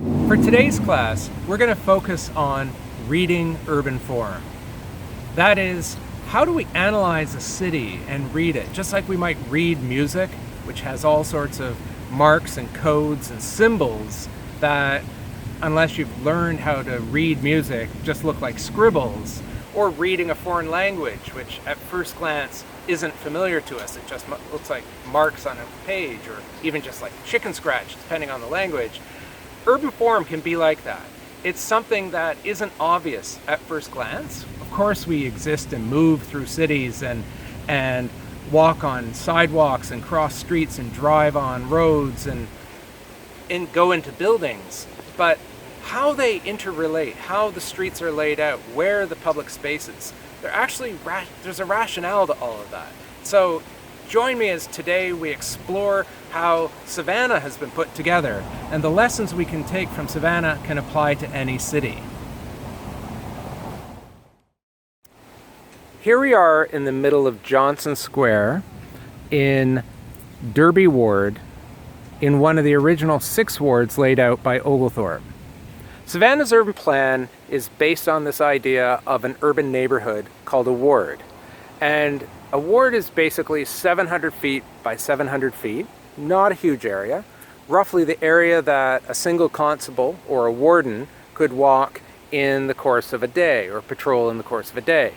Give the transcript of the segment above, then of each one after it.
For today's class, we're going to focus on reading urban form. That is, how do we analyze a city and read it? Just like we might read music, which has all sorts of marks and codes and symbols that, unless you've learned how to read music, just look like scribbles, or reading a foreign language, which at first glance isn't familiar to us. It just looks like marks on a page, or even just like chicken scratch, depending on the language. Urban form can be like that. It's something that isn't obvious at first glance. Of course, we exist and move through cities and walk on sidewalks and cross streets and drive on roads and go into buildings. But how they interrelate, how the streets are laid out, where the public spaces, there's a rationale to all of that. So join me as today we explore how Savannah has been put together, and the lessons we can take from Savannah can apply to any city. Here we are in the middle of Johnson Square in Derby Ward, in one of the original 6 wards laid out by Oglethorpe. Savannah's urban plan is based on this idea of an urban neighborhood called a ward. And a ward is basically 700 feet by 700 feet, not a huge area, roughly the area that a single constable or a warden could walk in the course of a day, or patrol in the course of a day.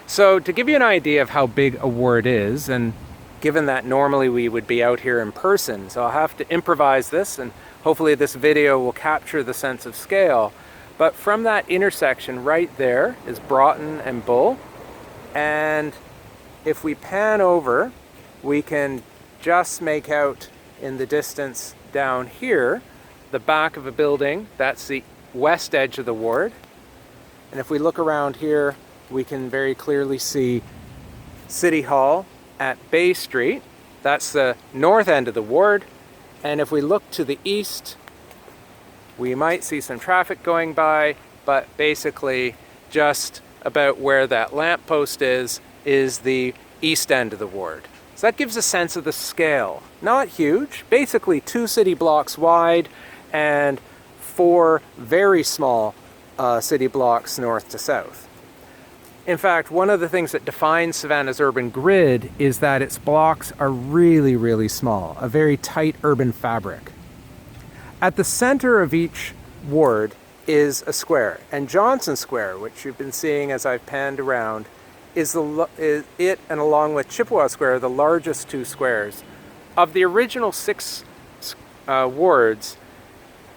So to give you an idea of how big a ward is, and given that normally we would be out here in person, so I'll have to improvise this, and hopefully this video will capture the sense of scale. But from that intersection right there is Broughton and Bull, and if we pan over, we can just make out in the distance down here the back of a building. That's the west edge of the ward. And if we look around here, we can very clearly see City Hall at Bay Street. That's the north end of the ward. And if we look to the east, we might see some traffic going by, but basically just about where that lamppost is the east end of the ward. So that gives a sense of the scale. Not huge, basically 2 city blocks wide and 4 very small city blocks north to south. In fact, one of the things that defines Savannah's urban grid is that its blocks are really, really small, a very tight urban fabric. At the center of each ward is a square, and Johnson Square, which you've been seeing as I've panned around, is it, and along with Chippewa Square, the largest 2 squares. Of the original 6 wards,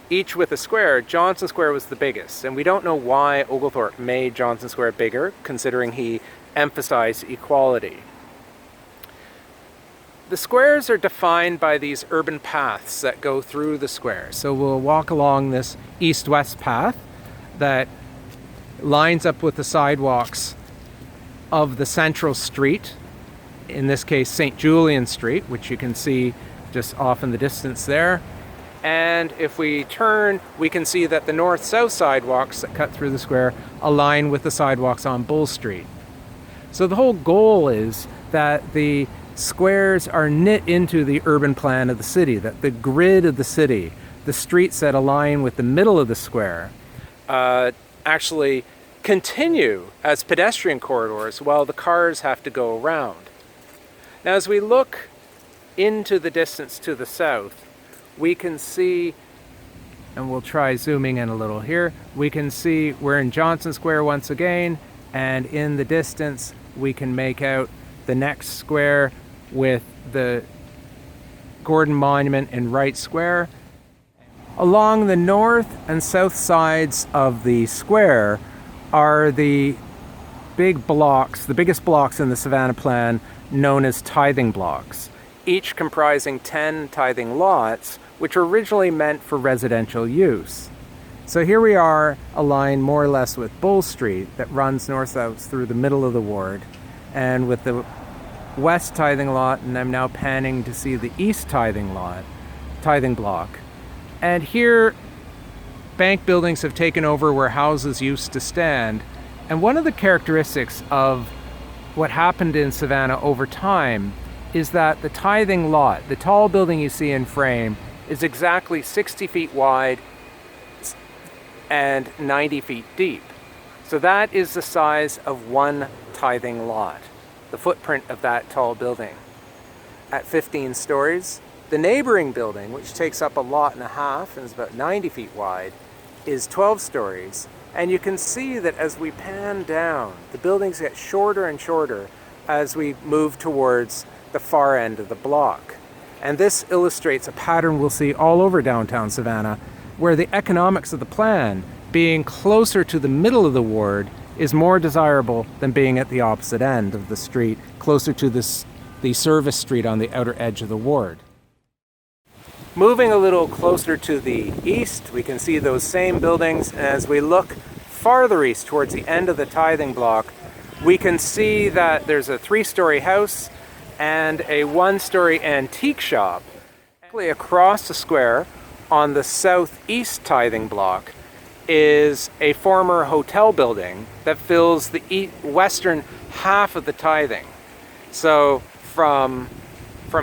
each with a square, Johnson Square was the biggest. And we don't know why Oglethorpe made Johnson Square bigger, considering he emphasized equality. The squares are defined by these urban paths that go through the square. So we'll walk along this east-west path that lines up with the sidewalks of the central street, in this case St. Julian Street, which you can see just off in the distance there. And if we turn, we can see that the north-south sidewalks that cut through the square align with the sidewalks on Bull Street. So the whole goal is that the squares are knit into the urban plan of the city, that the grid of the city, the streets that align with the middle of the square, actually continue as pedestrian corridors while the cars have to go around. Now, as we look into the distance to the south, we can see, and we'll try zooming in a little here, we can see we're in Johnson Square once again, and in the distance we can make out the next square with the Gordon Monument in Wright Square. Along the north and south sides of the square are the big blocks, the biggest blocks in the Savannah plan, known as Tything blocks, each comprising 10 tithing lots, which were originally meant for residential use. So here we are aligned more or less with Bull Street that runs north-south through the middle of the ward, and with the west tithing lot, and I'm now panning to see the east tithing block. And here, bank buildings have taken over where houses used to stand. And one of the characteristics of what happened in Savannah over time is that the tithing lot, the tall building you see in frame, is exactly 60 feet wide and 90 feet deep. So that is the size of one Tything lot, the footprint of that tall building. At 15 stories, the neighboring building, which takes up a lot and a half and is about 90 feet wide, is 12 stories. And you can see that as we pan down, the buildings get shorter and shorter as we move towards the far end of the block. And this illustrates a pattern we'll see all over downtown Savannah, where the economics of the plan, being closer to the middle of the ward, is more desirable than being at the opposite end of the street, closer to the service street on the outer edge of the ward. Moving a little closer to the east, we can see those same buildings. As we look farther east towards the end of the Tything block, we can see that there's a 3-story house and a 1-story antique shop. Across the square on the southeast Tything block is a former hotel building that fills the western half of the Tything. So from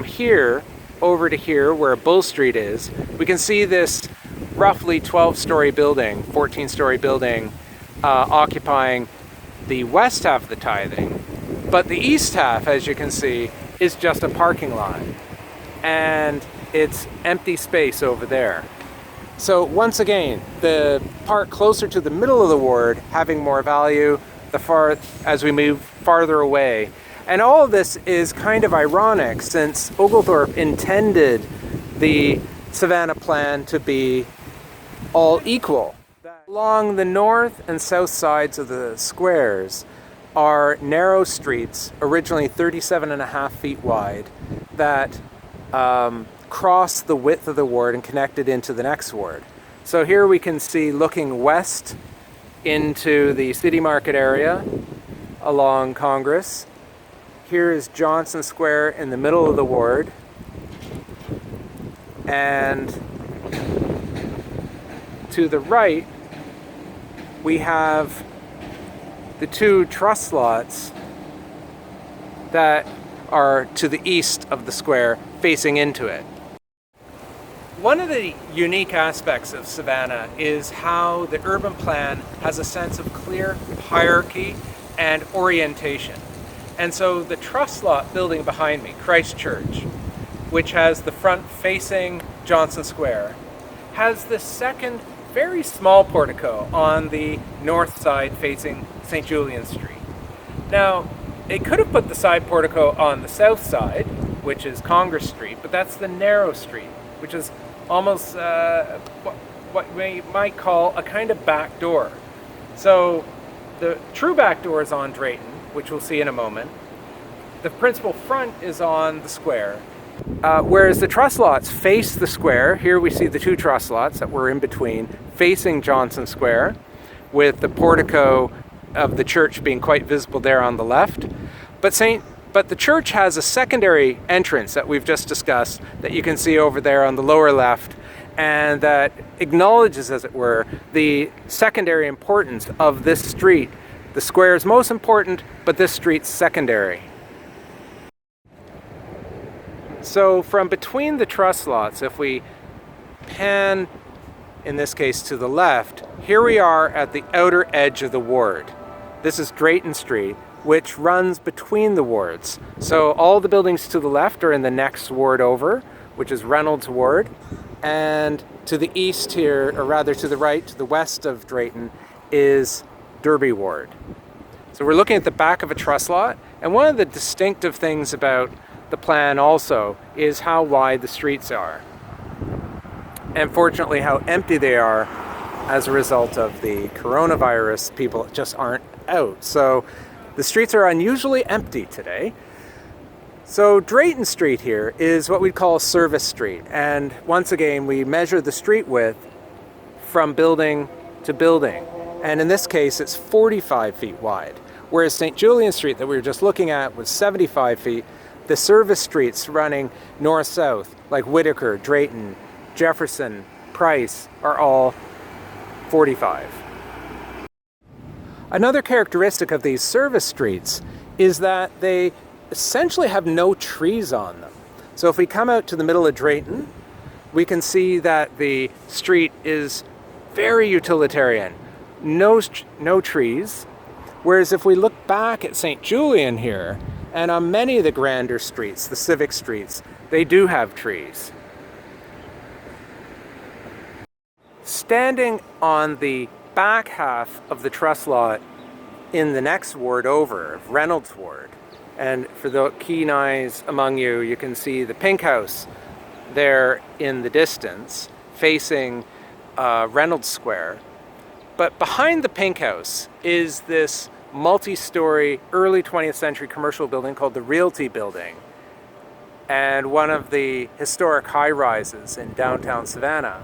here over to here where Bull Street is, we can see this roughly 12-story building, 14-story building occupying the west half of the Tything. But the east half, as you can see, is just a parking lot. And it's empty space over there. So once again, the part closer to the middle of the ward having more value as we move farther away. And all of this is kind of ironic, since Oglethorpe intended the Savannah plan to be all equal. Along the north and south sides of the squares are narrow streets, originally 37.5 feet wide, that cross the width of the ward and connected into the next ward. So here we can see, looking west into the City Market area along Congress. Here is Johnson Square in the middle of the ward, and to the right we have the 2 trust lots that are to the east of the square, facing into it. One of the unique aspects of Savannah is how the urban plan has a sense of clear hierarchy and orientation. And so the trust lot building behind me, Christ Church, which has the front facing Johnson Square, has the second very small portico on the north side facing St. Julian Street. Now, it could have put the side portico on the south side, which is Congress Street, but that's the narrow street, which is almost what we might call a kind of back door. So the true back door is on Drayton, which we'll see in a moment. The principal front is on the square, whereas the trust lots face the square. Here we see the 2 trust lots that were in between, facing Johnson Square, with the portico of the church being quite visible there on the left. But the church has a secondary entrance that we've just discussed that you can see over there on the lower left, and that acknowledges, as it were, the secondary importance of this street. The square is most important, but this street's secondary. So from between the trust lots, if we pan, in this case to the left, here we are at the outer edge of the ward. This is Drayton Street, which runs between the wards. So all the buildings to the left are in the next ward over, which is Reynolds Ward. And to the east here, or rather to the right, to the west of Drayton, is Derby Ward. So we're looking at the back of a truss lot, and one of the distinctive things about the plan also is how wide the streets are. And fortunately how empty they are as a result of the coronavirus. People just aren't out. So the streets are unusually empty today. So Drayton Street here is what we'd call a service street. And once again, we measure the street width from building to building. And in this case, it's 45 feet wide. Whereas St. Julian Street that we were just looking at was 75 feet. The service streets running north-south, like Whitaker, Drayton, Jefferson, Price, are all 45. Another characteristic of these service streets is that they essentially have no trees on them. So if we come out to the middle of Drayton, we can see that the street is very utilitarian. No trees. Whereas if we look back at St. Julian here, and on many of the grander streets, the civic streets, they do have trees. Standing on the back half of the truss lot in the next ward over, Reynolds Ward, and for the keen eyes among you, you can see the pink house there in the distance, facing Reynolds Square. But behind the pink house is this multi-story early 20th century commercial building called the Realty Building, and one of the historic high-rises in downtown Savannah.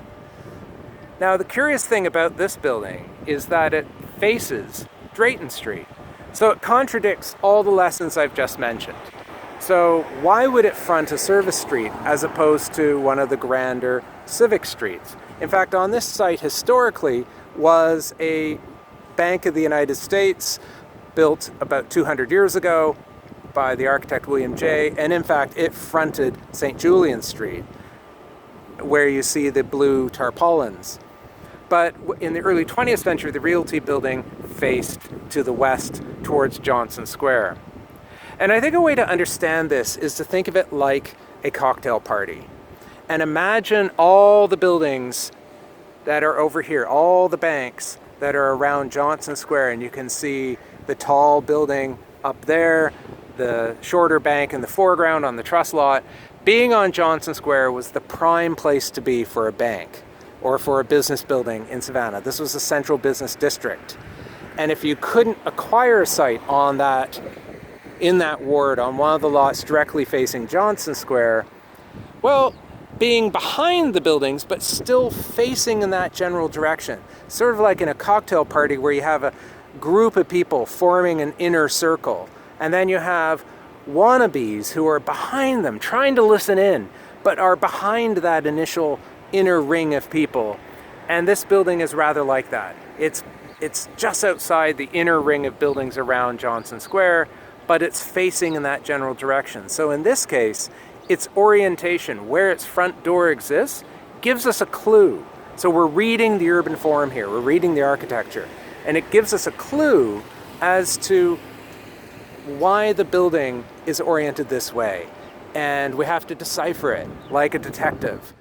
Now, the curious thing about this building is that it faces Drayton Street, so it contradicts all the lessons I've just mentioned. So why would it front a service street as opposed to one of the grander civic streets? In fact, on this site historically was a Bank of the United States built about 200 years ago by the architect William J. And in fact, it fronted St. Julian Street, where you see the blue tarpaulins. But in the early 20th century, the Realty Building faced to the west towards Johnson Square. And I think a way to understand this is to think of it like a cocktail party. And imagine all the buildings that are over here, all the banks that are around Johnson Square, and you can see the tall building up there, the shorter bank in the foreground on the truss lot. Being on Johnson Square was the prime place to be for a bank or for a business building in Savannah. This was a central business district. And if you couldn't acquire a site on that, in that ward, on one of the lots directly facing Johnson Square, well, being behind the buildings but still facing in that general direction, sort of like in a cocktail party where you have a group of people forming an inner circle, and then you have wannabes who are behind them trying to listen in but are behind that initial inner ring of people. And this building is rather like that. It's just outside the inner ring of buildings around Johnson Square, but it's facing in that general direction. So in this case, its orientation, where its front door exists, gives us a clue. So we're reading the urban form here, we're reading the architecture, and it gives us a clue as to why the building is oriented this way. And we have to decipher it like a detective.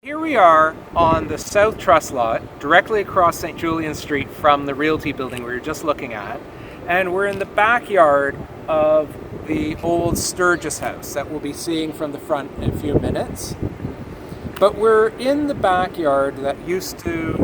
Here we are on the South Truss lot, directly across St. Julian Street from the Realty Building we were just looking at. And we're in the backyard of the old Sturgis house that we'll be seeing from the front in a few minutes. But we're in the backyard that used to,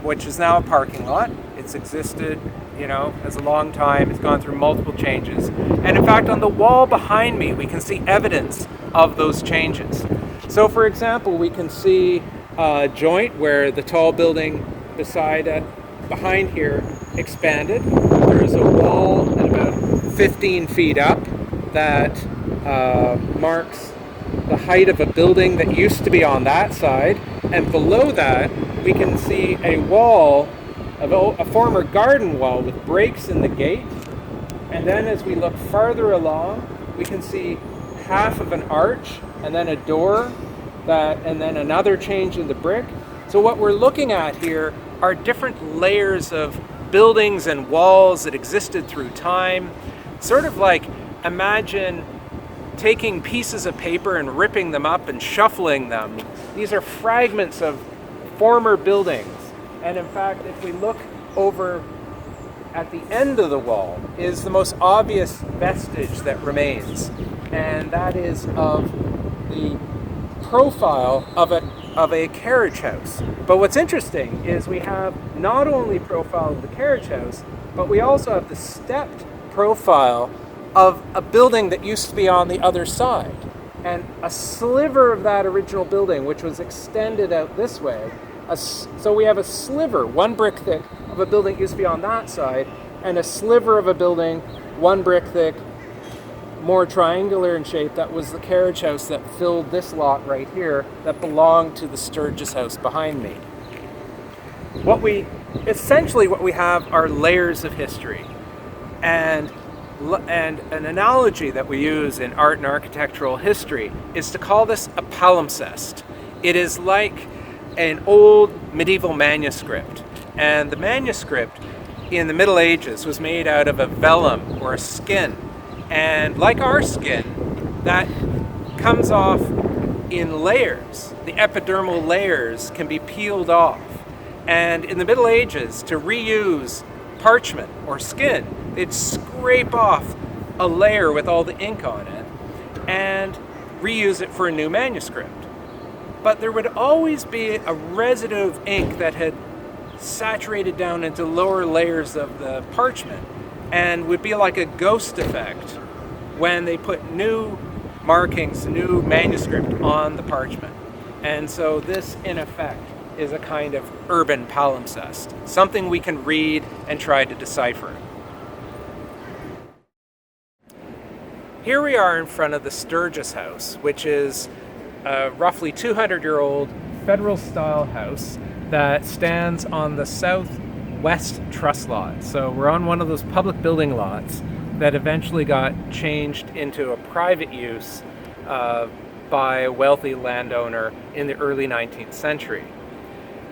which is now a parking lot. It's existed, as a long time. It's gone through multiple changes. And in fact, on the wall behind me, we can see evidence of those changes. So for example, we can see a joint where the tall building behind here expanded. There's a wall at about 15 feet up that marks the height of a building that used to be on that side. And below that, we can see a wall, a former garden wall with breaks in the gate. And then as we look farther along, we can see half of an arch and then a door, and then another change in the brick. So what we're looking at here are different layers of buildings and walls that existed through time. Sort of like, imagine taking pieces of paper and ripping them up and shuffling them. These are fragments of former buildings. And in fact, if we look over at the end of the wall is the most obvious vestige that remains. And that is of the profile of a carriage house. But what's interesting is we have not only profile of the carriage house, but we also have the stepped profile of a building that used to be on the other side. And a sliver of that original building, which was extended out this way. So we have a sliver, one brick thick, of a building that used to be on that side, and a sliver of a building, one brick thick, more triangular in shape, that was the carriage house that filled this lot right here that belonged to the Sturgis house behind me. Essentially what we have are layers of history. And an analogy that we use in art and architectural history is to call this a palimpsest. It is like an old medieval manuscript. And the manuscript in the Middle Ages was made out of a vellum or a skin. And like our skin, that comes off in layers. The epidermal layers can be peeled off. And in the Middle Ages, to reuse parchment or skin, they'd scrape off a layer with all the ink on it and reuse it for a new manuscript. But there would always be a residue of ink that had saturated down into lower layers of the parchment and would be like a ghost effect when they put new markings, new manuscript on the parchment. And so this, in effect, is a kind of urban palimpsest, something we can read and try to decipher. Here we are in front of the Sturgis House, which is a roughly 200-year-old federal-style house that stands on the southwest truss lot. So we're on one of those public building lots that eventually got changed into a private use by a wealthy landowner in the early 19th century.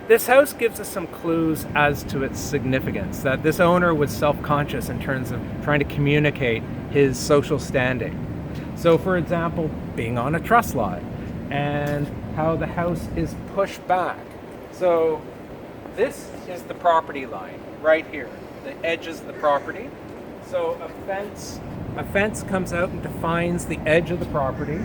This house gives us some clues as to its significance, that this owner was self-conscious in terms of trying to communicate his social standing. So for example, being on a truss lot and how the house is pushed back. So this is the property line right here, the edges of the property. So a fence comes out and defines the edge of the property.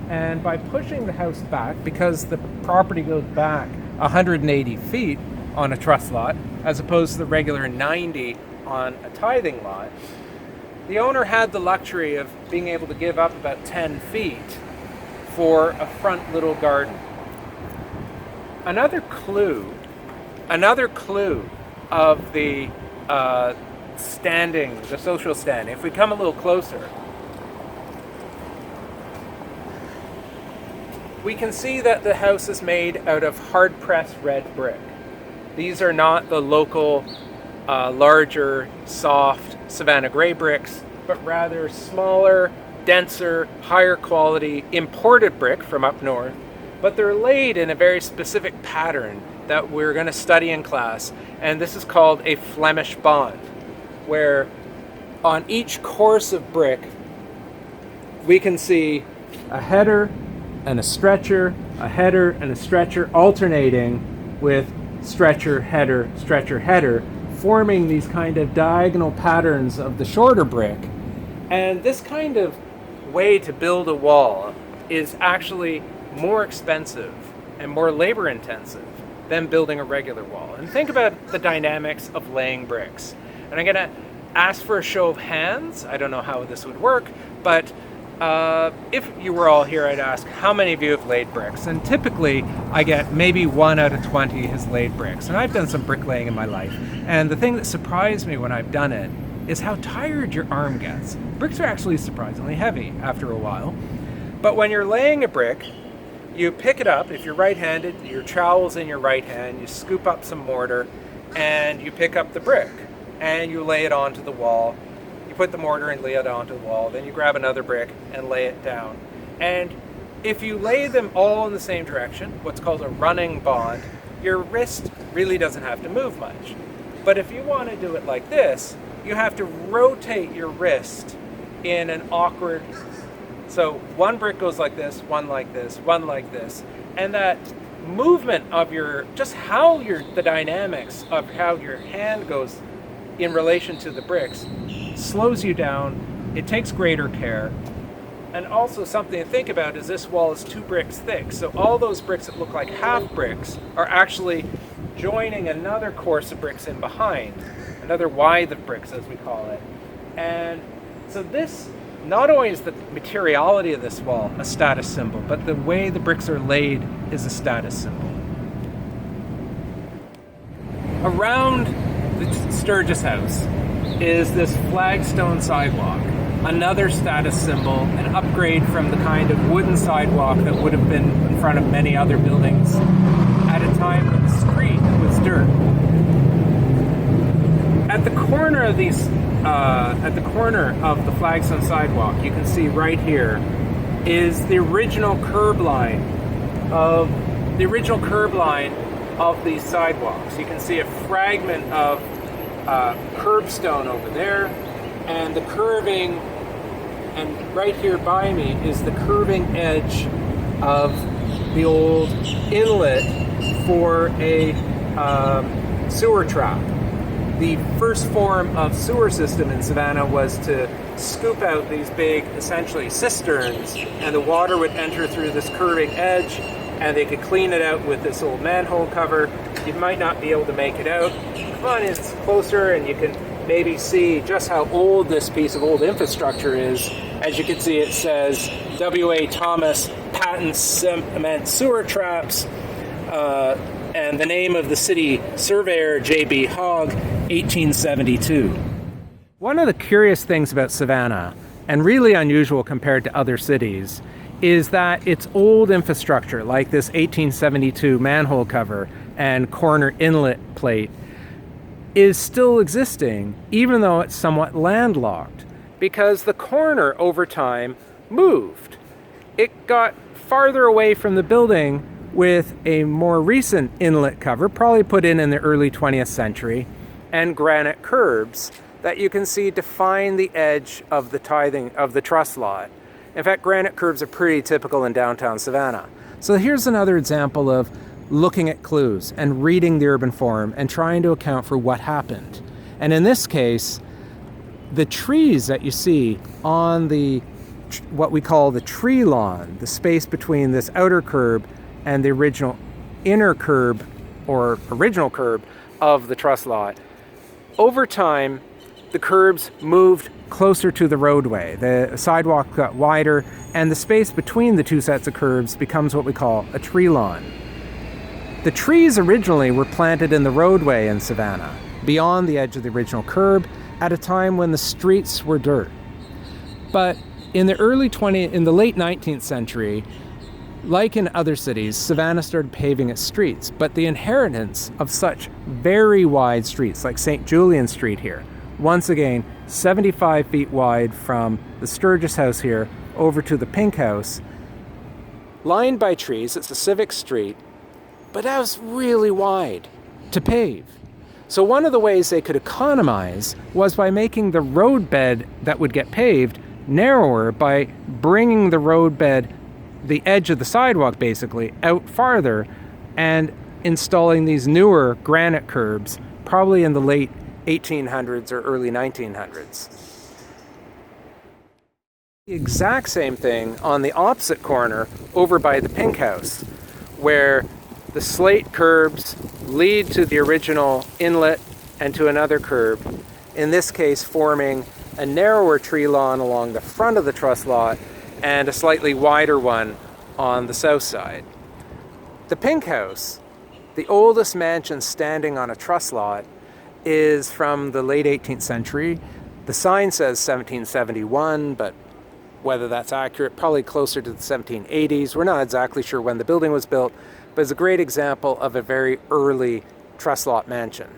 And by pushing the house back, because the property goes back 180 feet on a truss lot, as opposed to the regular 90 on a tithing lot, the owner had the luxury of being able to give up about 10 feet for a front little garden. Another clue of the standing, the social standing, if we come a little closer, we can see that the house is made out of hard-pressed red brick. These are not the local, larger, soft Savannah gray bricks, but rather smaller, denser, higher quality imported brick from up north, but they're laid in a very specific pattern that we're going to study in class, and this is called a Flemish bond, where on each course of brick we can see a header and a stretcher, a header and a stretcher alternating with stretcher, header, forming these kind of diagonal patterns of the shorter brick. And this kind of way to build a wall is actually more expensive and more labor intensive than building a regular wall. And think about the dynamics of laying bricks. And I'm gonna ask for a show of hands. I don't know how this would work, but if you were all here, I'd ask how many of you have laid bricks. And typically I get maybe 1 out of 20 has laid bricks. And I've done some bricklaying in my life. And the thing that surprised me when I've done it is how tired your arm gets. Bricks are actually surprisingly heavy after a while. But when you're laying a brick, you pick it up. If you're right-handed, your trowel's in your right hand, you scoop up some mortar, and you pick up the brick, and you lay it onto the wall. You put the mortar and lay it onto the wall, then you grab another brick and lay it down. And if you lay them all in the same direction, what's called a running bond, your wrist really doesn't have to move much. But if you want to do it like this, you have to rotate your wrist in an awkward. So one brick goes like this, one like this, one like this. And that movement of the dynamics of how your hand goes in relation to the bricks slows you down. It takes greater care. And also something to think about is this wall is 2 bricks thick. So all those bricks that look like half bricks are actually joining another course of bricks in behind, another withe of bricks as we call it. And so this, not only is the materiality of this wall a status symbol, but the way the bricks are laid is a status symbol. Around the Sturgis House is this flagstone sidewalk, another status symbol, an upgrade from the kind of wooden sidewalk that would have been in front of many other buildings at a time when the street was dirt. At the corner of the flagstone sidewalk, you can see right here is the original curb line of the original curb line of these sidewalks. You can see a fragment of curbstone over there, and the curving, and right here by me is the curving edge of the old inlet for a sewer trap. The first form of sewer system in Savannah was to scoop out these big, essentially cisterns, and the water would enter through this curving edge, and they could clean it out with this old manhole cover. You might not be able to make it out. Come on in closer and you can maybe see just how old this piece of old infrastructure is. As you can see, it says W.A. Thomas Patent Cement Sewer Traps, and the name of the city surveyor, J.B. Hogg, 1872. One of the curious things about Savannah, and really unusual compared to other cities, is that its old infrastructure, like this 1872 manhole cover and corner inlet plate, is still existing, even though it's somewhat landlocked, because the corner over time moved. It got farther away from the building with a more recent inlet cover, probably put in the early 20th century, and granite curbs that you can see define the edge of the tything of the truss lot. In fact, granite curbs are pretty typical in downtown Savannah. So here's another example of looking at clues and reading the urban form and trying to account for what happened. And in this case, the trees that you see on the what we call the tree lawn, the space between this outer curb and the original inner curb or original curb of the truss lot, over time the curbs moved closer to the roadway. The sidewalk got wider, and the space between the two sets of curbs becomes what we call a tree lawn. The trees originally were planted in the roadway in Savannah, beyond the edge of the original curb, at a time when the streets were dirt. But in the late 19th century, like in other cities, Savannah started paving its streets, but the inheritance of such very wide streets, like St. Julian Street here, once again, 75 feet wide from the Sturgis House here over to the Pink House, lined by trees. It's a Civic street, but that was really wide to pave. So one of the ways they could economize was by making the roadbed that would get paved narrower by bringing the roadbed, the edge of the sidewalk basically, out farther and installing these newer granite curbs, probably in the late 1800s or early 1900s. The exact same thing on the opposite corner over by the Pink House, where the slate curbs lead to the original inlet and to another curb, in this case forming a narrower tree lawn along the front of the truss lot and a slightly wider one on the south side. The Pink House, the oldest mansion standing on a truss lot, is from the late 18th century. The sign says 1771, but whether that's accurate, probably closer to the 1780s. We're not exactly sure when the building was built, but it's a great example of a very early truss lot mansion.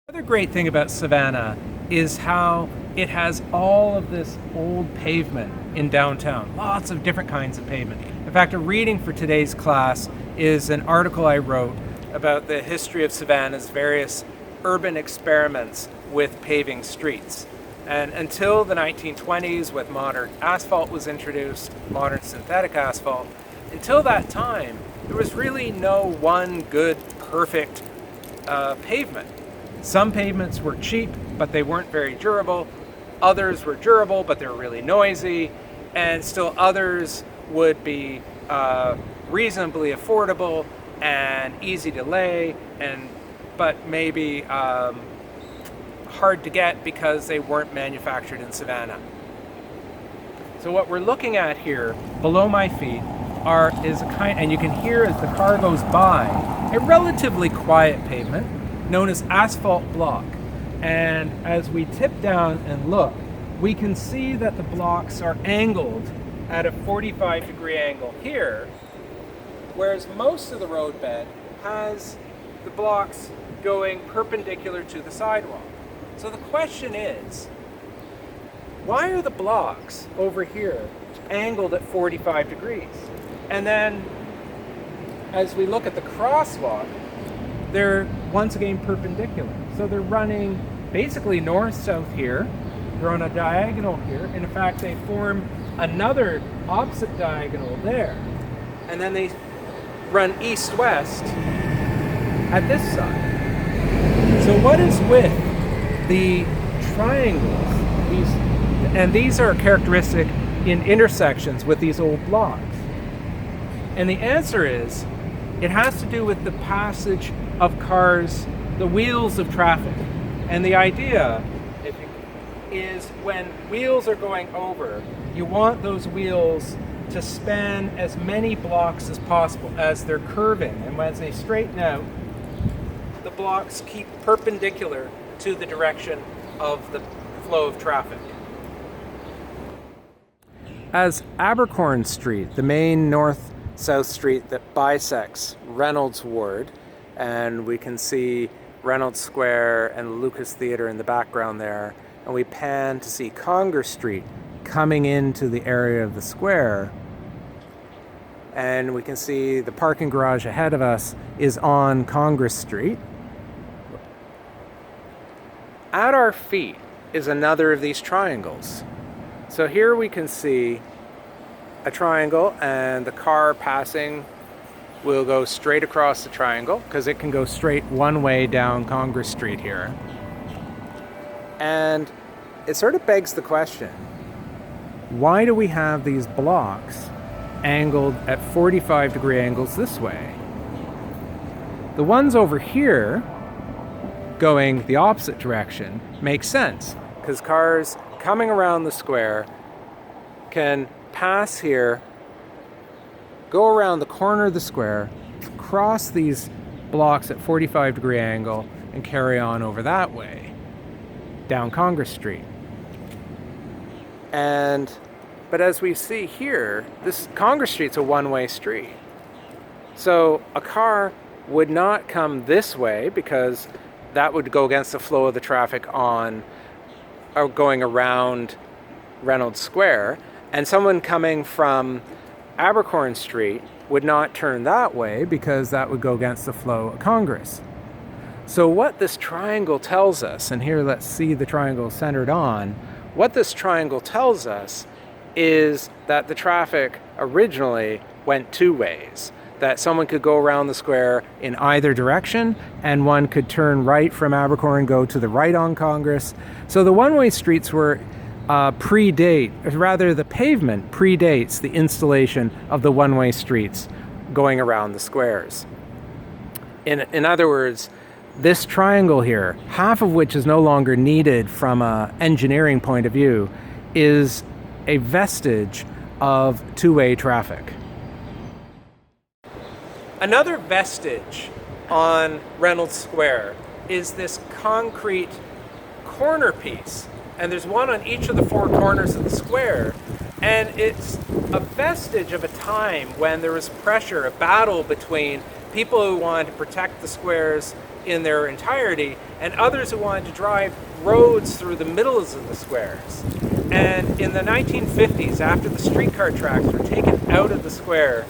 Another great thing about Savannah is how it has all of this old pavement in downtown, lots of different kinds of pavement. In fact, a reading for today's class is an article I wrote about the history of Savannah's various urban experiments with paving streets. And until the 1920s, when modern asphalt was introduced, modern synthetic asphalt, until that time, there was really no one good, perfect pavement. Some pavements were cheap, but they weren't very durable. Others were durable, but they were really noisy. And still others would be reasonably affordable and easy to lay, but maybe hard to get because they weren't manufactured in Savannah. So what we're looking at here below my feet is a kind, and you can hear as the car goes by, a relatively quiet pavement known as asphalt block. And as we tip down and look, we can see that the blocks are angled at a 45-degree angle here, whereas most of the roadbed has the blocks going perpendicular to the sidewalk. So the question is, why are the blocks over here angled at 45 degrees? And then as we look at the crosswalk, they're once again perpendicular. So they're running basically north-south here. They're on a diagonal here. And in fact, they form another opposite diagonal there. And then they run east-west at this side. So what is with the triangles? These are characteristic in intersections with these old blocks. And the answer is, it has to do with the passage of cars, the wheels of traffic. And the idea is when wheels are going over, you want those wheels to span as many blocks as possible as they're curving. And as they straighten out, the blocks keep perpendicular to the direction of the flow of traffic. As Abercorn Street, the main north-south street that bisects Reynolds Ward, and we can see Reynolds Square and Lucas Theatre in the background there, and we pan to see Congress Street coming into the area of the square, and we can see the parking garage ahead of us is on Congress Street. At our feet is another of these triangles. So here we can see a triangle, and the car passing will go straight across the triangle because it can go straight one way down Congress Street here. And it sort of begs the question, why do we have these blocks angled at 45-degree angles this way? The ones over here going the opposite direction makes sense because cars coming around the square can pass here, go around the corner of the square, cross these blocks at 45-degree angle, and carry on over that way, down Congress Street. But as we see here, this Congress Street's a one-way street. So a car would not come this way because that would go against the flow of the traffic on or going around Reynolds Square, and someone coming from Abercorn Street would not turn that way because that would go against the flow of Congress. So what this triangle tells us, and here let's see the triangle centered on, what this triangle tells us is that the traffic originally went two ways. That someone could go around the square in either direction, and one could turn right from Abercorn and go to the right on Congress. So the one-way streets were the pavement predates the installation of the one-way streets going around the squares. In other words, this triangle here, half of which is no longer needed from an engineering point of view, is a vestige of two-way traffic. Another vestige on Reynolds Square is this concrete corner piece. And there's one on each of the four corners of the square. And it's a vestige of a time when there was pressure, a battle between people who wanted to protect the squares in their entirety and others who wanted to drive roads through the middles of the squares. And in the 1950s, after the streetcar tracks were taken out of the square,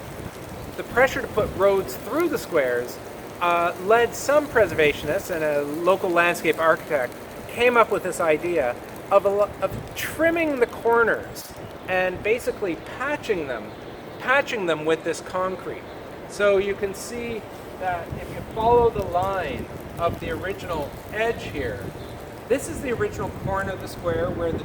the pressure to put roads through the squares led some preservationists, and a local landscape architect came up with this idea of trimming the corners and basically patching them with this concrete. So you can see that if you follow the line of the original edge here, this is the original corner of the square where the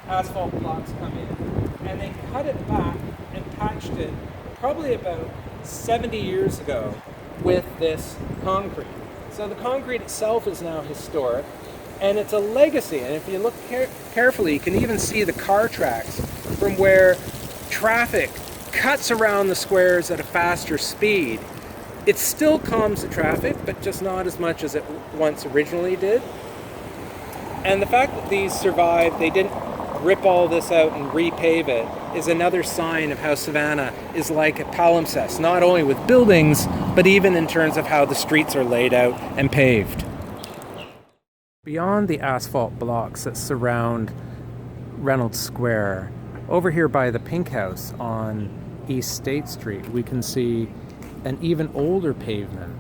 asphalt blocks come in, and they cut it back and patched it probably about 70 years ago with this concrete. So the concrete itself is now historic, and it's a legacy. And if you look carefully, you can even see the car tracks from where traffic cuts around the squares at a faster speed. It still calms the traffic, but just not as much as it once originally did. And the fact that these survived, they didn't rip all this out and repave it, is another sign of how Savannah is like a palimpsest, not only with buildings, but even in terms of how the streets are laid out and paved. Beyond the asphalt blocks that surround Reynolds Square, over here by the Pink House on East State Street, we can see an even older pavement,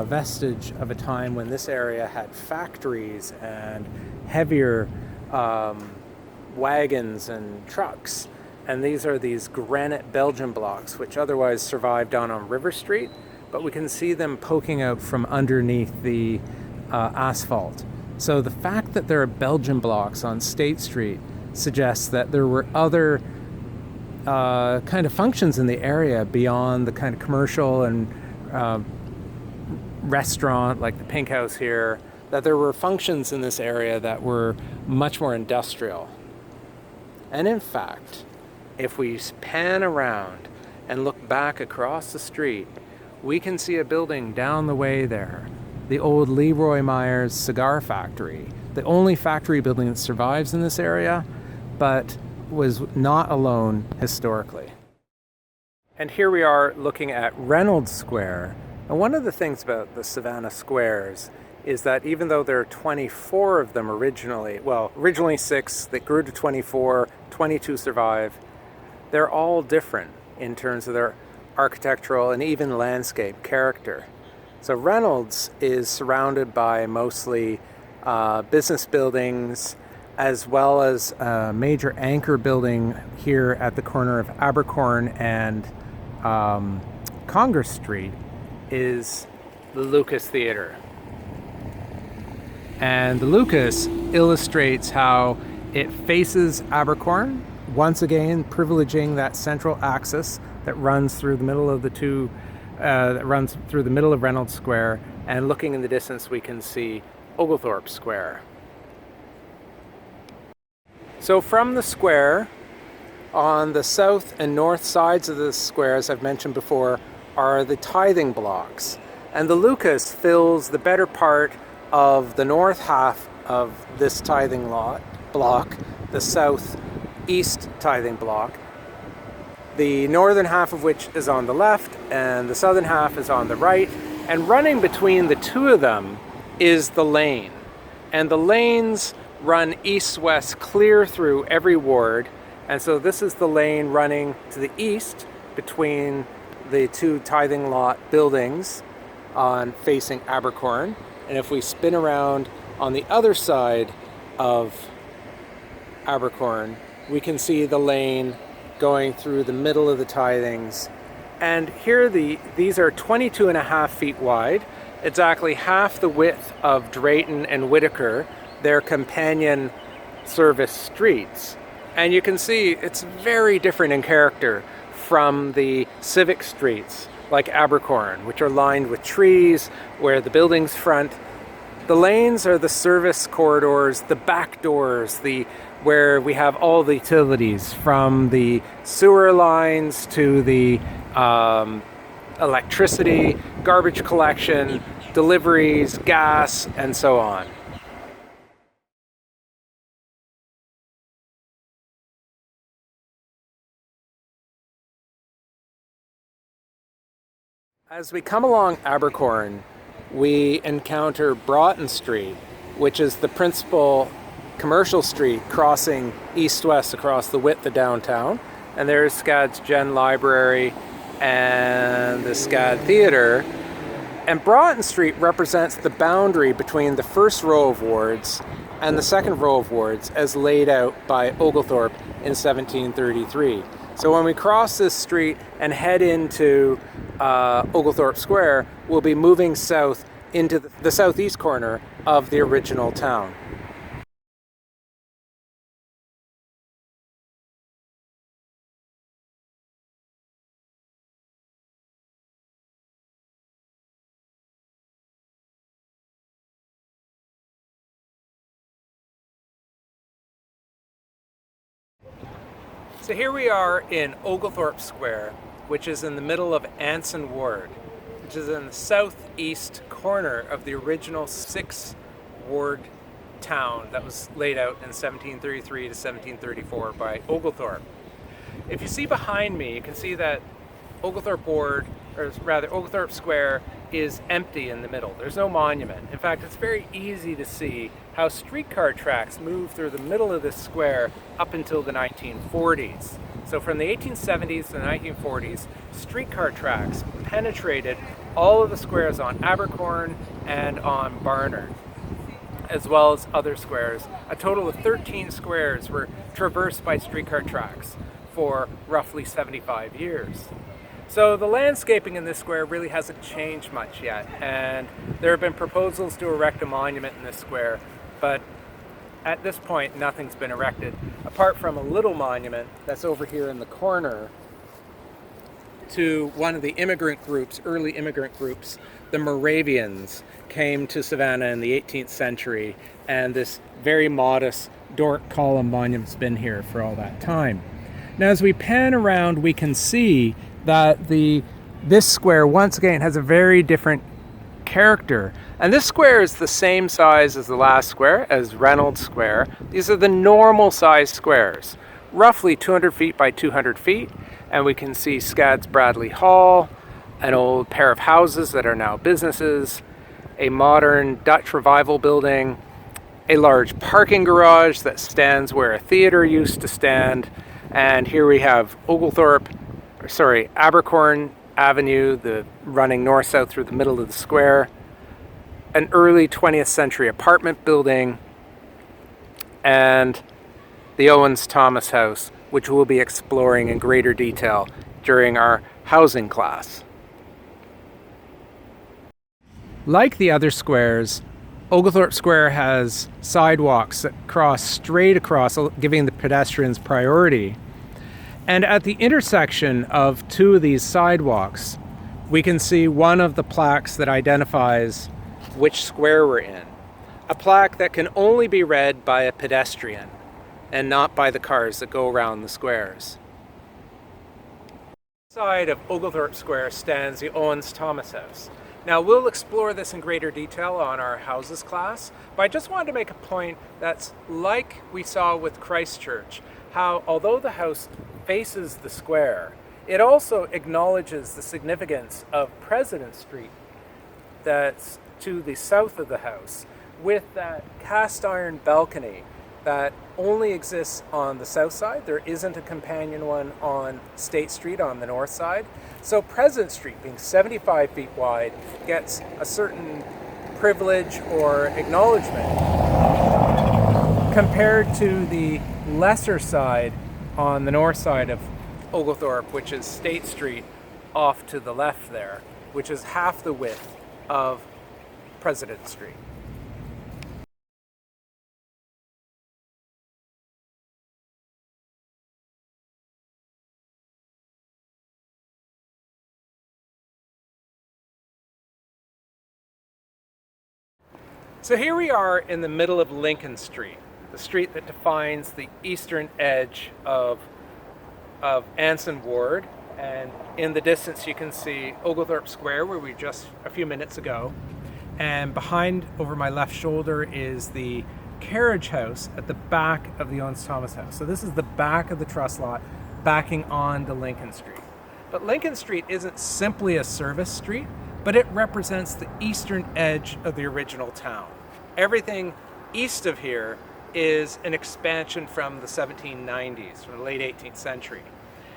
vestige of a time when this area had factories and heavier wagons and trucks. And these are these granite Belgian blocks, which otherwise survived down on River Street, but we can see them poking out from underneath the asphalt. So the fact that there are Belgian blocks on State Street suggests that there were other kind of functions in the area beyond the kind of commercial and restaurant, like the Pink House here, that there were functions in this area that were much more industrial. And in fact, if we pan around and look back across the street, we can see a building down the way there, the old Leroy Meyer's cigar factory, the only factory building that survives in this area, but was not alone historically. And here we are looking at Reynolds Square. And one of the things about the Savannah squares is that even though there are 24 of them originally 6, they grew to 24, 22 survive, they're all different in terms of their architectural and even landscape character. So Reynolds is surrounded by mostly business buildings, as well as a major anchor building here at the corner of Abercorn and Congress Street is the Lucas Theatre. And the Lucas illustrates how it faces Abercorn, once again privileging that central axis that runs through the middle of Reynolds Square, and looking in the distance we can see Oglethorpe Square. So from the square, on the south and north sides of the square, as I've mentioned before, are the Tything blocks. And the Lucas fills the better part of the north half of this Tything block, the southeast Tything block, the northern half of which is on the left and the southern half is on the right. And running between the two of them is the lane. And the lanes run east-west clear through every ward. And so this is the lane running to the east between the two Tything lot buildings facing Abercorn. And if we spin around on the other side of Abercorn, we can see the lane going through the middle of the Tythings. And here these are 22.5 feet wide, exactly half the width of Drayton and Whitaker, their companion service streets. And you can see it's very different in character from the Civic streets like Abercorn, which are lined with trees where the buildings front. The lanes are the service corridors, the back doors, where we have all the utilities, from the sewer lines to the electricity, garbage collection, deliveries, gas, and so on. As we come along Abercorn, we encounter Broughton Street, which is the principal commercial street crossing east-west across the width of downtown. And there's SCAD's Gen Library and the SCAD Theatre. And Broughton Street represents the boundary between the first row of wards and the second row of wards as laid out by Oglethorpe in 1733. So when we cross this street and head into Oglethorpe Square, we'll be moving south into the southeast corner of the original town. So here we are in Oglethorpe Square, which is in the middle of Anson Ward, which is in the southeast corner of the original 6-ward town that was laid out in 1733 to 1734 by Oglethorpe. If you see behind me, you can see that Oglethorpe Square is empty in the middle. There's no monument. In fact, it's very easy to see how streetcar tracks moved through the middle of this square up until the 1940s. So from the 1870s to the 1940s, streetcar tracks penetrated all of the squares on Abercorn and on Barnard, as well as other squares. A total of 13 squares were traversed by streetcar tracks for roughly 75 years. So the landscaping in this square really hasn't changed much yet, and there have been proposals to erect a monument in this square, but at this point nothing's been erected, apart from a little monument that's over here in the corner to one of the immigrant groups, early immigrant groups. The Moravians came to Savannah in the 18th century, and this very modest Doric column monument's been here for all that time. Now as we pan around, we can see that this square once again has a very different character. And this square is the same size as the last square, as Reynolds Square. These are the normal size squares, roughly 200 feet by 200 feet. And we can see Scads Bradley Hall, an old pair of houses that are now businesses, a modern Dutch Revival building, a large parking garage that stands where a theater used to stand. And here we have Abercorn Avenue, running north-south through the middle of the square, an early 20th century apartment building, and the Owens Thomas House, which we'll be exploring in greater detail during our housing class. Like the other squares, Oglethorpe Square has sidewalks that cross straight across, giving the pedestrians priority. And at the intersection of two of these sidewalks, we can see one of the plaques that identifies which square we're in. A plaque that can only be read by a pedestrian and not by the cars that go around the squares. Side of Oglethorpe Square stands the Owens Thomas House. Now we'll explore this in greater detail on our houses class, but I just wanted to make a point that's like we saw with Christchurch, how although the house faces the square, it also acknowledges the significance of President Street that's to the south of the house, with that cast iron balcony that only exists on the south side. There isn't a companion one on State Street on the north side. So President Street, being 75 feet wide, gets a certain privilege or acknowledgement compared to the lesser side on the north side of Oglethorpe, which is State Street off to the left there, which is half the width of President Street. So here we are in the middle of Lincoln Street, the street that defines the eastern edge of Anson Ward. And in the distance you can see Oglethorpe Square, where we were just a few minutes ago. And behind, over my left shoulder, is the carriage house at the back of the Owens Thomas House. So this is the back of the trust lot backing on to Lincoln Street. But Lincoln Street isn't simply a service street, but it represents the eastern edge of the original town. Everything east of here is an expansion from the 1790s, from the late 18th century.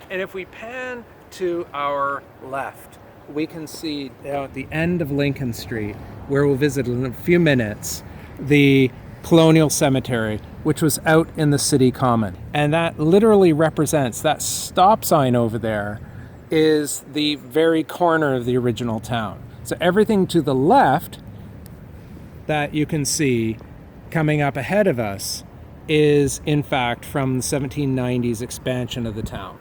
And if we pan to our left, we can see down at the end of Lincoln Street, where we'll visit in a few minutes, the Colonial Cemetery, which was out in the city common. And that literally represents, that stop sign over there is the very corner of the original town. So everything to the left that you can see coming up ahead of us is in fact from the 1790s expansion of the town.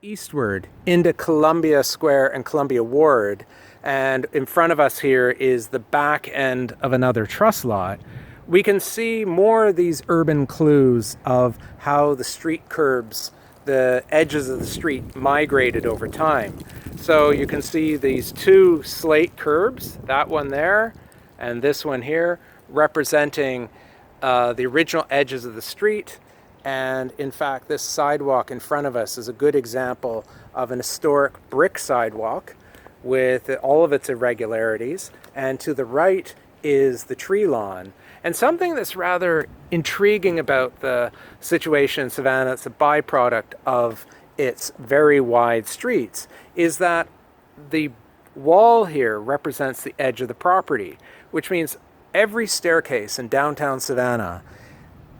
Eastward into Columbia Square and Columbia Ward, and in front of us here is the back end of another trust lot. We can see more of these urban clues of how the street curbs, the edges of the street, migrated over time. So you can see these two slate curbs, that one there and this one here, representing the original edges of the street. And in fact, this sidewalk in front of us is a good example of an historic brick sidewalk with all of its irregularities. And to the right is the tree lawn. And something that's rather intriguing about the situation in Savannah, it's a byproduct of its very wide streets, is that the wall here represents the edge of the property, which means every staircase in downtown Savannah,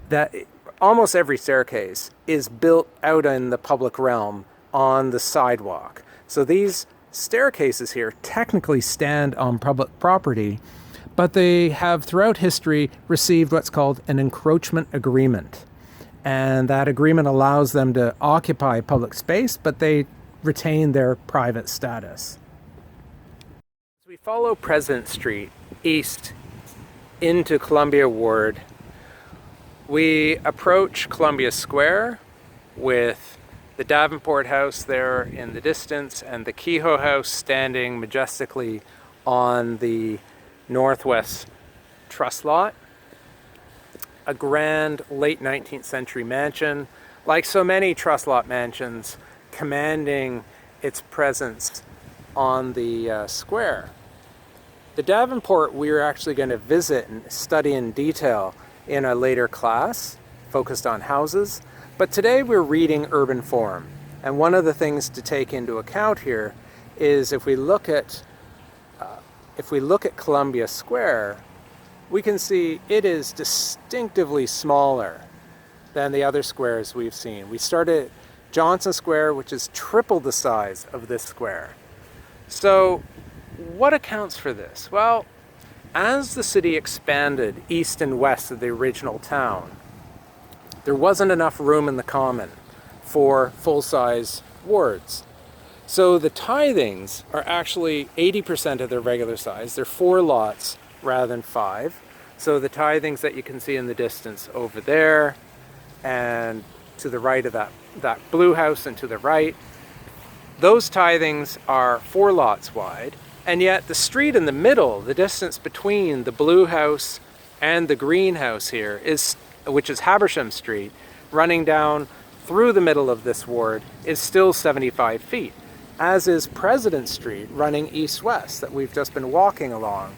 that almost every staircase is built out in the public realm on the sidewalk. So these staircases here technically stand on public property, but they have throughout history received what's called an encroachment agreement. And that agreement allows them to occupy public space, but they retain their private status. As we follow President Street east into Columbia Ward, we approach Columbia Square with the Davenport House there in the distance and the Kehoe House standing majestically on the northwest truss lot. A grand late 19th century mansion, like so many truss lot mansions, commanding its presence on the square. The Davenport we're actually going to visit and study in detail in a later class focused on houses, but today we're reading urban form. And one of the things to take into account here is if we look at Columbia Square, we can see it is distinctively smaller than the other squares we've seen. We started at Johnson Square, which is triple the size of this square. So what accounts for this? Well, as the city expanded east and west of the original town, there wasn't enough room in the common for full-size wards. So the Tythings are actually 80% of their regular size. They're 4 lots rather than 5. So the Tythings that you can see in the distance over there and to the right of that blue house and to the right, those Tythings are 4 lots wide. And yet the street in the middle, the distance between the blue house and the green house here, which is Habersham Street, running down through the middle of this ward, is still 75 feet, as is President Street running east-west that we've just been walking along.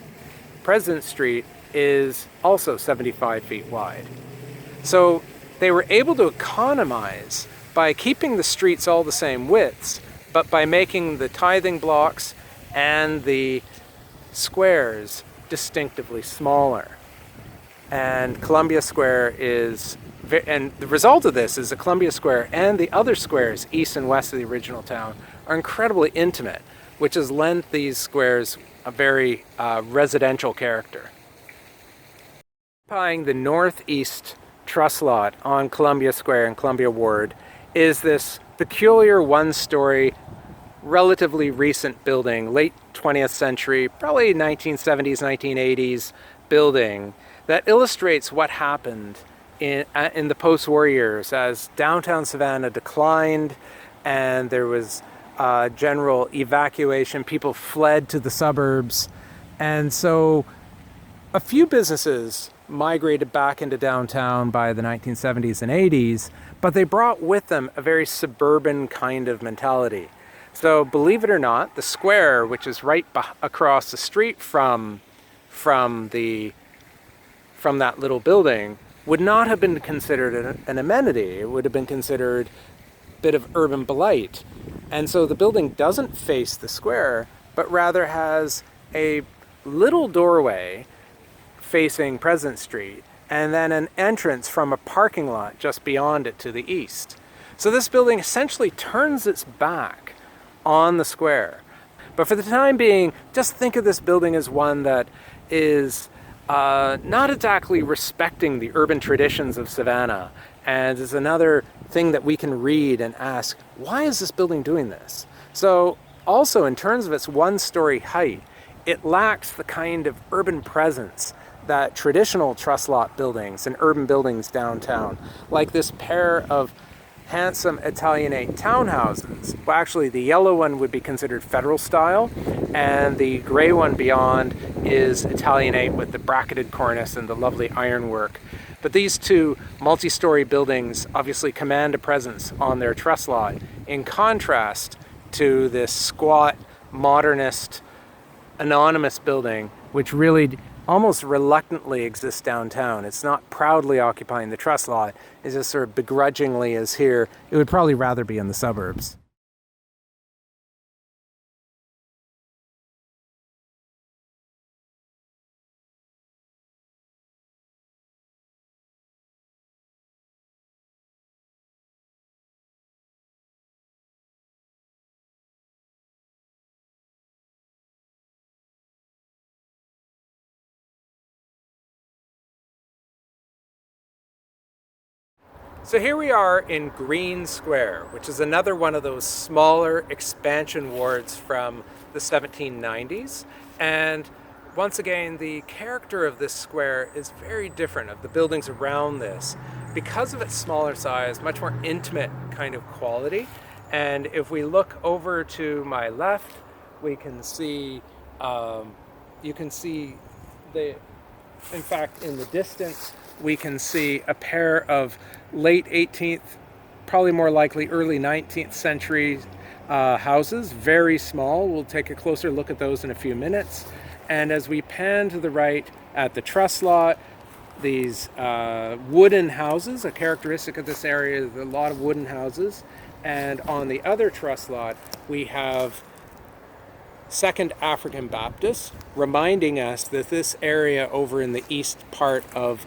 President Street is also 75 feet wide. So they were able to economize by keeping the streets all the same widths, but by making the Tything blocks and the squares distinctively smaller. And Columbia Square and the result of this is that Columbia Square and the other squares east and west of the original town are incredibly intimate, which has lent these squares a very residential character. Occupying the northeast truss lot on Columbia Square and Columbia Ward is this peculiar one-story, relatively recent building, late 20th century, probably 1970s, 1980s building that illustrates what happened in the post-war years as downtown Savannah declined and there was general evacuation. People fled to the suburbs. And so a few businesses migrated back into downtown by the 1970s and 80s, but they brought with them a very suburban kind of mentality. So believe it or not, the square, which is right across the street from that little building, would not have been considered an amenity. It would have been considered a bit of urban blight. And so the building doesn't face the square, but rather has a little doorway facing President Street, and then an entrance from a parking lot just beyond it to the east. So this building essentially turns its back on the square. But for the time being, just think of this building as one that is not exactly respecting the urban traditions of Savannah, and is another thing that we can read and ask, why is this building doing this? So also in terms of its one-story height, it lacks the kind of urban presence that traditional truss lot buildings and urban buildings downtown, like this pair of handsome Italianate townhouses. Well, actually the yellow one would be considered federal style, and the gray one beyond is Italianate with the bracketed cornice and the lovely ironwork. But these two multi-story buildings obviously command a presence on their truss lot, in contrast to this squat, modernist, anonymous building, which really almost reluctantly exists downtown. It's not proudly occupying the trust lot. It just sort of begrudgingly is here. It would probably rather be in the suburbs. So here we are in Green Square, which is another one of those smaller expansion wards from the 1790s. And once again, the character of this square is very different of the buildings around this because of its smaller size, much more intimate kind of quality. And if we look over to my left, we can see, you can see the, in fact, in the distance, we can see a pair of late 18th, probably more likely early 19th century houses, very small. We'll take a closer look at those in a few minutes. And as we pan to the right at the truss lot, these wooden houses, a characteristic of this area is a lot of wooden houses. And on the other truss lot, we have Second African Baptist, reminding us that this area over in the east part of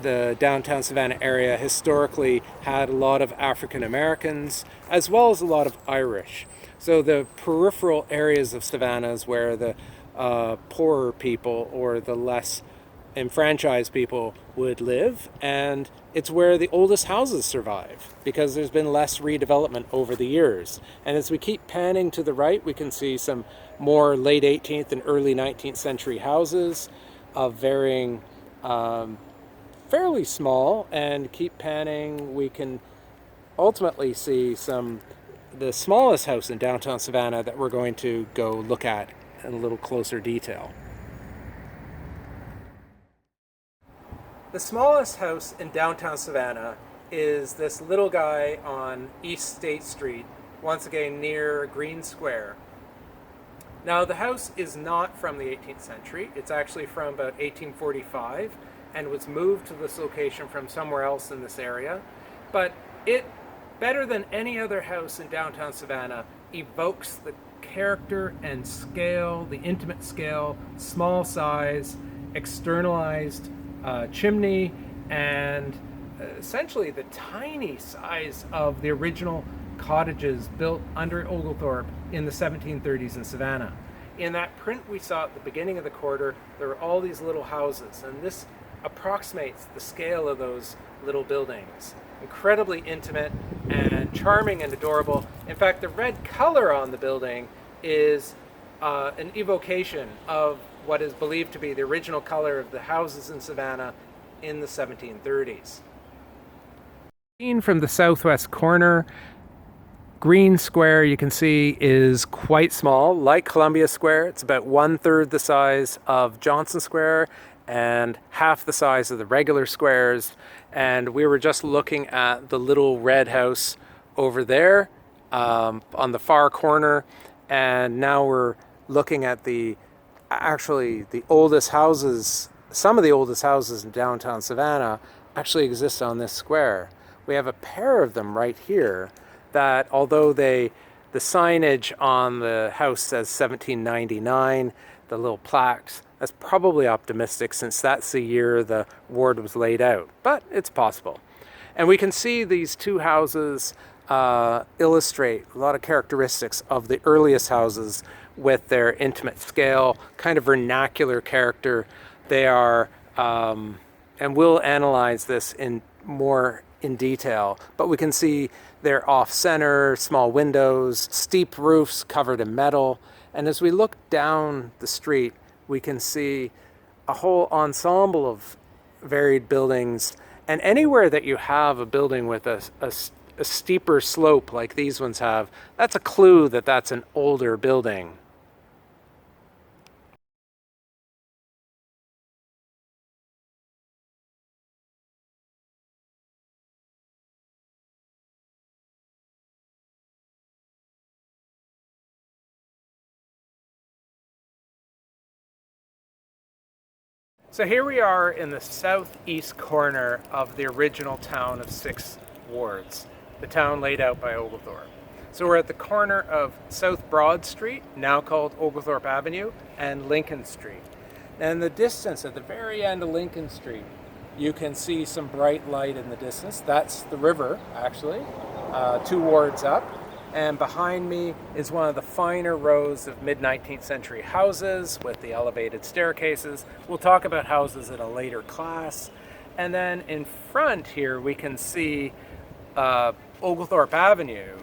the downtown Savannah area historically had a lot of African Americans as well as a lot of Irish. So the peripheral areas of Savannah is where the poorer people or the less enfranchised people would live, and it's where the oldest houses survive because there's been less redevelopment over the years. And as we keep panning to the right, we can see some more late 18th and early 19th century houses of varying fairly small, and keep panning, we can ultimately see the smallest house in downtown Savannah that we're going to go look at in a little closer detail. The smallest house in downtown Savannah is this little guy on East State Street, once again near Green Square. Now, the house is not from the 18th century. It's actually from about 1845 and was moved to this location from somewhere else in this area. But it, better than any other house in downtown Savannah, evokes the character and scale, the intimate scale, small size, externalized chimney, and essentially the tiny size of the original cottages built under Oglethorpe in the 1730s in Savannah. In that print we saw at the beginning of the quarter, there were all these little houses, and this approximates the scale of those little buildings. Incredibly intimate and charming and adorable. In fact, the red color on the building is an evocation of what is believed to be the original color of the houses in Savannah in the 1730s. Seen from the southwest corner, Green Square, you can see, is quite small. Like Columbia Square, it's about 1/3 the size of Johnson Square and half the size of the regular squares. And we were just looking at the little red house over there on the far corner, and now we're looking at the oldest houses. Some of the oldest houses in downtown Savannah actually exist on this square. We have a pair of them right here that, although the signage on the house says 1799, the little plaques, that's probably optimistic since that's the year the ward was laid out, but it's possible. And we can see these two houses illustrate a lot of characteristics of the earliest houses with their intimate scale, kind of vernacular character. They are, and we'll analyze this more in detail, but we can see they're off-center, small windows, steep roofs covered in metal. And as we look down the street, we can see a whole ensemble of varied buildings. And anywhere that you have a building with a steeper slope like these ones have, that's a clue that that's an older building. So here we are in the southeast corner of the original town of 6 wards, the town laid out by Oglethorpe. So we're at the corner of South Broad Street, now called Oglethorpe Avenue, and Lincoln Street. And in the distance, at the very end of Lincoln Street, you can see some bright light in the distance. That's the river, actually, 2 wards up. And behind me is one of the finer rows of mid-19th century houses with the elevated staircases. We'll talk about houses in a later class. And then in front here we can see Oglethorpe Avenue,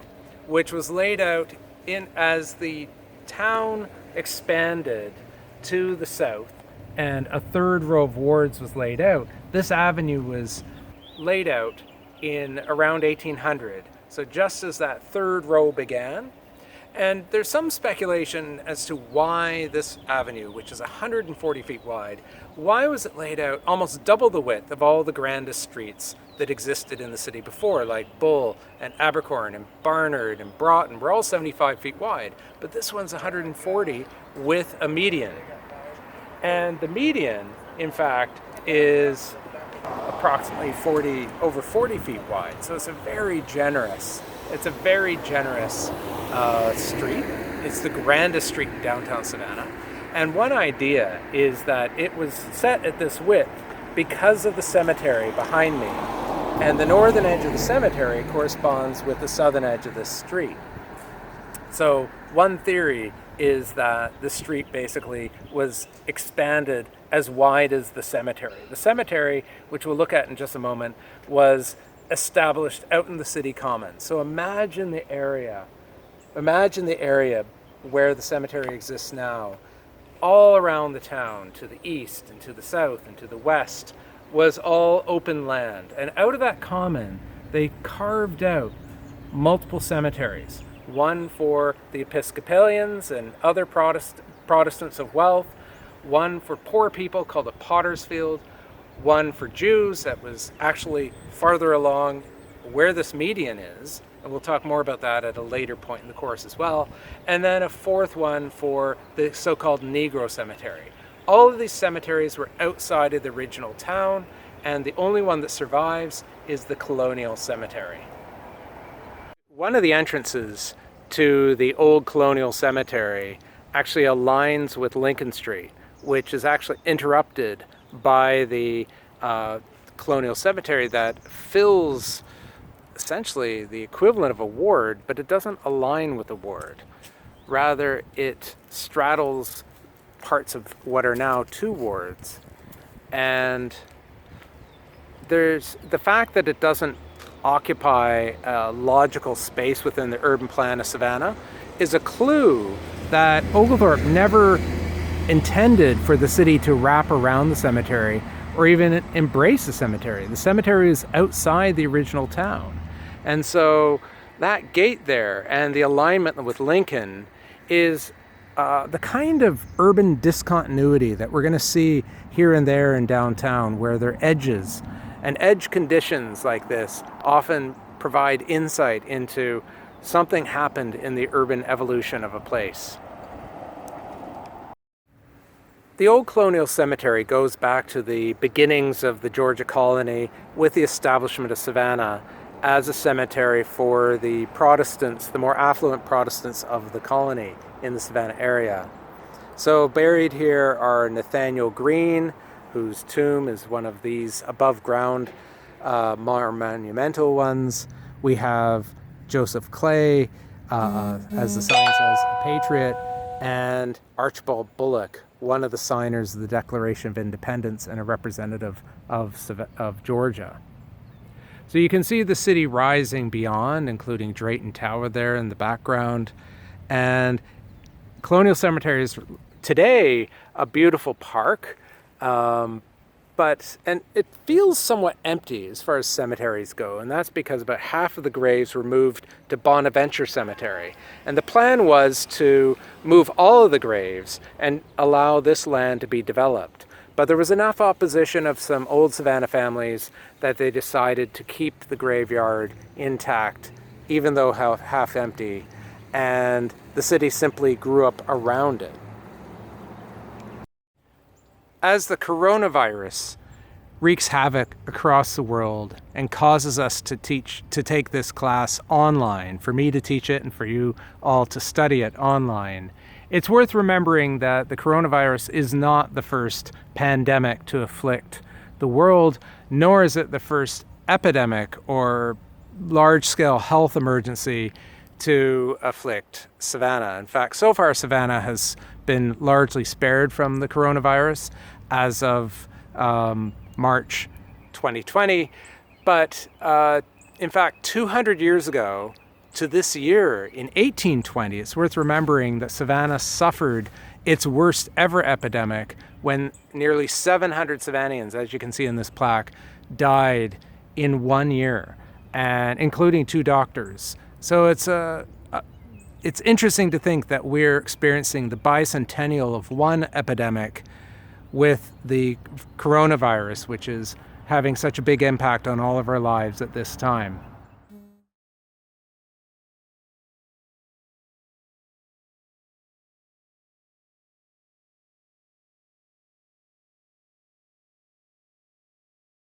which was laid out as the town expanded to the south and a 3rd row of wards was laid out. This avenue was laid out in around 1800. So just as that 3rd row began. And there's some speculation as to why this avenue, which is 140 feet wide, why was it laid out almost double the width of all the grandest streets that existed in the city before, like Bull and Abercorn and Barnard and Broughton were all 75 feet wide, but this one's 140 with a median. And the median, in fact, is approximately over 40 feet wide. So it's a very generous street. It's the grandest street in downtown Savannah. And one idea is that it was set at this width because of the cemetery behind me. And the northern edge of the cemetery corresponds with the southern edge of this street. So one theory is that the street basically was expanded as wide as the cemetery. The cemetery, which we'll look at in just a moment, was established out in the city commons. So imagine the area where the cemetery exists now, all around the town, to the east and to the south and to the west, was all open land. And out of that common, they carved out multiple cemeteries. One for the Episcopalians and other Protestants of wealth, one for poor people called a Potter's Field, one for Jews that was actually farther along where this median is, and we'll talk more about that at a later point in the course as well, and then a 4th one for the so-called Negro Cemetery. All of these cemeteries were outside of the original town, and the only one that survives is the Colonial Cemetery. One of the entrances to the old Colonial Cemetery actually aligns with Lincoln Street, which is actually interrupted by the Colonial Cemetery that fills essentially the equivalent of a ward, but it doesn't align with a ward. Rather, it straddles parts of what are now 2 wards. And there's the fact that it doesn't occupy a logical space within the urban plan of Savannah is a clue that Oglethorpe never intended for the city to wrap around the cemetery or even embrace the cemetery. The cemetery is outside the original town. And so that gate there and the alignment with Lincoln is the kind of urban discontinuity that we're going to see here and there in downtown, where there are edges. And edge conditions like this often provide insight into something happened in the urban evolution of a place. The old Colonial Cemetery goes back to the beginnings of the Georgia colony with the establishment of Savannah as a cemetery for the Protestants, the more affluent Protestants of the colony in the Savannah area. So buried here are Nathaniel Green, whose tomb is one of these above ground, more monumental ones. We have Joseph Clay, as the sign says, a patriot, and Archibald Bullock, one of the signers of the Declaration of Independence and a representative of Georgia. So you can see the city rising beyond, including Drayton Tower there in the background. And Colonial Cemetery is today a beautiful park, and it feels somewhat empty as far as cemeteries go, and that's because about half of the graves were moved to Bonaventure Cemetery. And the plan was to move all of the graves and allow this land to be developed. But there was enough opposition of some old Savannah families that they decided to keep the graveyard intact, even though half empty, and the city simply grew up around it. as the coronavirus wreaks havoc across the world and causes us to take this class online, for me to teach it and for you all to study it online, it's worth remembering that the coronavirus is not the first pandemic to afflict the world, nor is it the first epidemic or large-scale health emergency to afflict Savannah. In fact, so far Savannah has been largely spared from the coronavirus as of March 2020. But in fact, 200 years ago to this year, in 1820, it's worth remembering that Savannah suffered its worst ever epidemic when nearly 700 Savannians, as you can see in this plaque, died in 1 year, and including 2 doctors. So it's interesting to think that we're experiencing the bicentennial of one epidemic with the coronavirus, which is having such a big impact on all of our lives at this time.